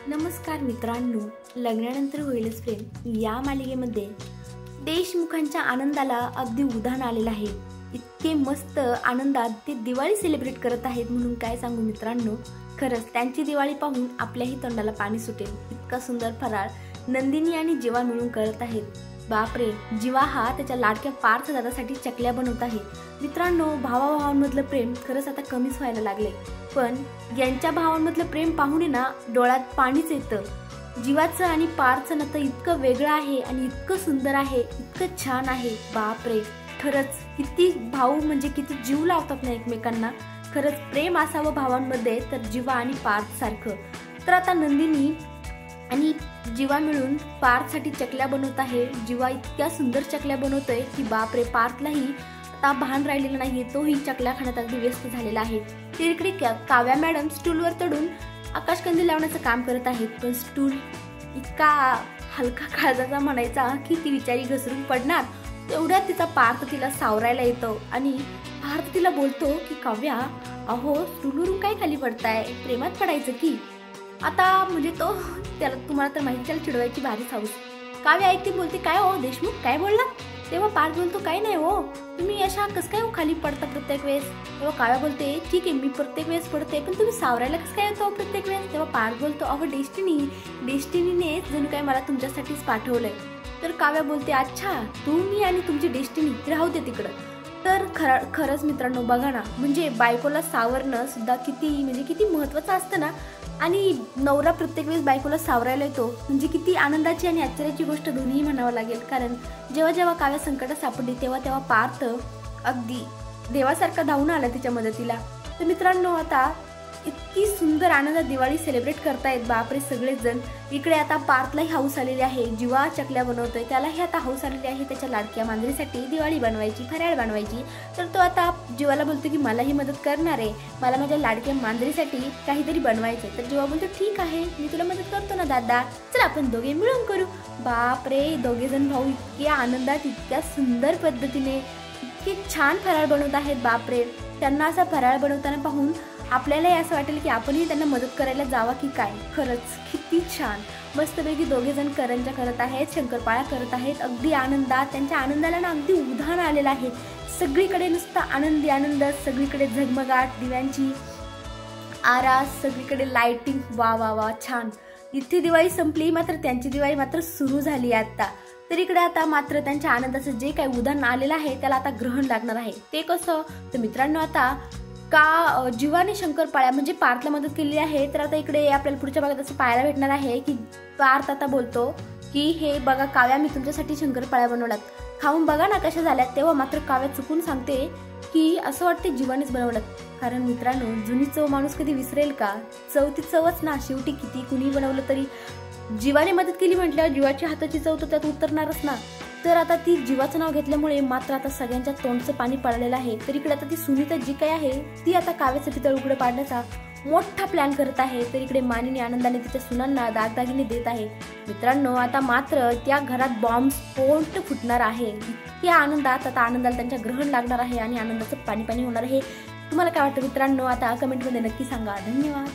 नमस्कार मित्रांनो, लग्नानंतर होईलच प्रेम या मालिकेमध्ये देशमुखांच्या आनंदाला अगदी उधाण आलेलं आहे। इतके मस्त आनंदात ते दिवाळी सेलिब्रेट करत आहेत म्हणून काय सांगू मित्रांनो। खरंच त्यांची दिवाळी पाहून आपल्याही तोंडाला पाणी सुटेल। इतका सुंदर फराळ नंदिनी आणि जीवा मिळून करत आहेत। बापरे, जीवा हा त्याच्या लाडक्या पार्थ दादासाठी चकल्या बनवत आहे। मित्रांनो, भावाभावांमधलं प्रेम खरंच आता कमीच व्हायला लागले, पण यांच्या भावांमधलं प्रेम पाहून ना डोळ्यात पाणीच येतं। जीवाचं आणि पार्थचं नातं इतकं वेगळं आहे आणि इतकं सुंदर आहे, इतकं छान आहे। बापरे, खरंच किती भाऊ म्हणजे किती जीव लावतात ना एकमेकांना। खरंच प्रेम असावं भावांमध्ये तर जीवा आणि पार्थ सारखं। तर आता नंदिनी आणि जीवा मिळून पार्थसाठी चकल्या बनवत आहे। जीवा इतक्या सुंदर चकल्या बनवतोय की बापरे, पार्थलाही आता भान राहिलेलं नाही, तोही चकल्या खाण्यात अगदी व्यस्त झालेला आहे। तिकडे काव्या मॅडम स्टूलवर चढून आकाशकंदील लावण्याचं काम करत आहेत, पण स्टूल इतका हलका काळजाचा म्हणायचा की ती बिचारी घसरून पडणार। तेवढ्यात तिचा पार्थ तिला सावरायला येतो आणि पार्थ तिला बोलतो की काव्या, अहो स्टूलवरून काय खाली पडताय, प्रेमात पडायचं की। आता म्हणजे तो त्याला तुम्हाला तर माहिती, त्याला चिडवायची भारीच हौस। काव्या ऐकते, बोलते काय हो देशमुख, काय बोलला? तेव्हा पार्थ बोलतो काय नाही हो, तुम्ही अशा कस काय खाली पडता प्रत्येक वेळेस। तेव्हा काव्या बोलते ठीक आहे, मी प्रत्येक वेळेस पडते, पण तुम्ही सावरायला कस काय येतो प्रत्येक वेळेस? तेव्हा पार्थ बोलतो अहो डेस्टिनीने जणू काय मला तुमच्यासाठीच पाठवलंय। तर काव्या बोलते अच्छा, तुम्ही आणि तुमची डेस्टिनी राहू दे तिकडं। तर खरंच मित्रांनो बघा ना, म्हणजे बायकोला सावरणं सुद्धा किती महत्वाचं असतं ना। आणि नवरा प्रत्येक वेळेस बायकोला सावरायला येतो म्हणजे किती आनंदाची आणि आश्चर्याची गोष्ट दोन्ही म्हणावं लागेल। कारण जेव्हा काव्या संकटात सापडली तेव्हा पार्थ अगदी देवासारखा धावून आला तिच्या मदतीला। तर मित्रांनो, आता इतकी सुंदर आनंदात दिवाळी सेलिब्रेट करतायत बापरे सगळेच जण। इकडे आता पार्थलाही हौस आलेली आहे, जीवा चकल्या बनवतोय, त्यालाही आता हौस आलेली आहे त्याच्या लाडक्या मांजरीसाठी दिवाळी बनवायची, फराळ बनवायची। तर तो आता जीवाला बोलतो की मलाही मदत करणार आहे, मला माझ्या लाडक्या मांजरीसाठी काहीतरी बनवायचंय। तर जीवा बोलतो ठीक आहे, मी तुला मदत करतो ना दादा, चल आपण दोघे मिळून करू। बापरे, दोघे जण भाऊ इतक्या आनंदात इतक्या सुंदर पद्धतीने इतके छान फराळ बनवत आहेत। बापरे, त्यांना असा फराळ बनवताना पाहून आपल्यालाही असं वाटेल की आपणही त्यांना मदत करायला जावा की काय। खरंच किती छान, मस्तपैकी दोघे जण करंजा करत आहेत, शंकरपाळ्या करत आहेत अगदी आनंदात। त्यांच्या आनंदाला ना अगदी उधाण आलेलं आहे। सगळीकडे नुसता आनंदी आनंद, सगळीकडे झगमगाट दिव्यांची आरास, सगळीकडे लाइटिंग, वा वा वा छान। इथे दिवाळी संपली, मात्र त्यांची दिवाळी मात्र सुरू झाली आता। तर इकडे आता मात्र त्यांच्या आनंदाचं जे काही उधाण आलेलं आहे त्याला आता ग्रहण लागणार आहे। ते कसं तर मित्रांनो, आता का जीवाने शंकरपाळ्या म्हणजे पार्थला मदत केलेली आहे। तर आता इकडे आपल्याला पुढच्या भागात असं पाहायला भेटणार आहे की पार्थ आता बोलतो की हे बघा काव्या, मी तुमच्यासाठी शंकरपाळ्या बनवल्यात, खाऊन बघा ना कशा झाल्यात। तेव्हा मात्र काव्या चुकून सांगते की असं वाटते जीवानेच बनवल्यात। कारण मित्रांनो, जुनी चव माणूस कधी विसरेल का? चव ती चवच ना, शेवटी किती कुणी बनवलं तरी जीवाने मदत केली म्हटल्यावर जीवाच्या हाताची चव तर त्यात उतरणारच ना। तर आता ती जीवाचं नाव घेतल्यामुळे मात्र आता सगळ्यांच्या तोंडचं पाणी पडलेलं आहे। तर इकडे आता ती सुनीता जी काही आहे ती आता काव्याचं पितळ उघडं पाडण्याचा मोठा प्लॅन करत आहे। तर इकडे मानिनी आनंदाने तिच्या सुनांना दागदागिने देत आहे। मित्रांनो, आता मात्र त्या घरात बॉम्ब स्फोट फुटणार आहे। इतक्या आनंदात आता आनंदाला त्यांच्या ग्रहण लागणार आहे आणि आनंदाचं पाणी होणार आहे। तुम्हाला काय वाटतं मित्रांनो? आता कमेंटमध्ये नक्की सांगा। धन्यवाद।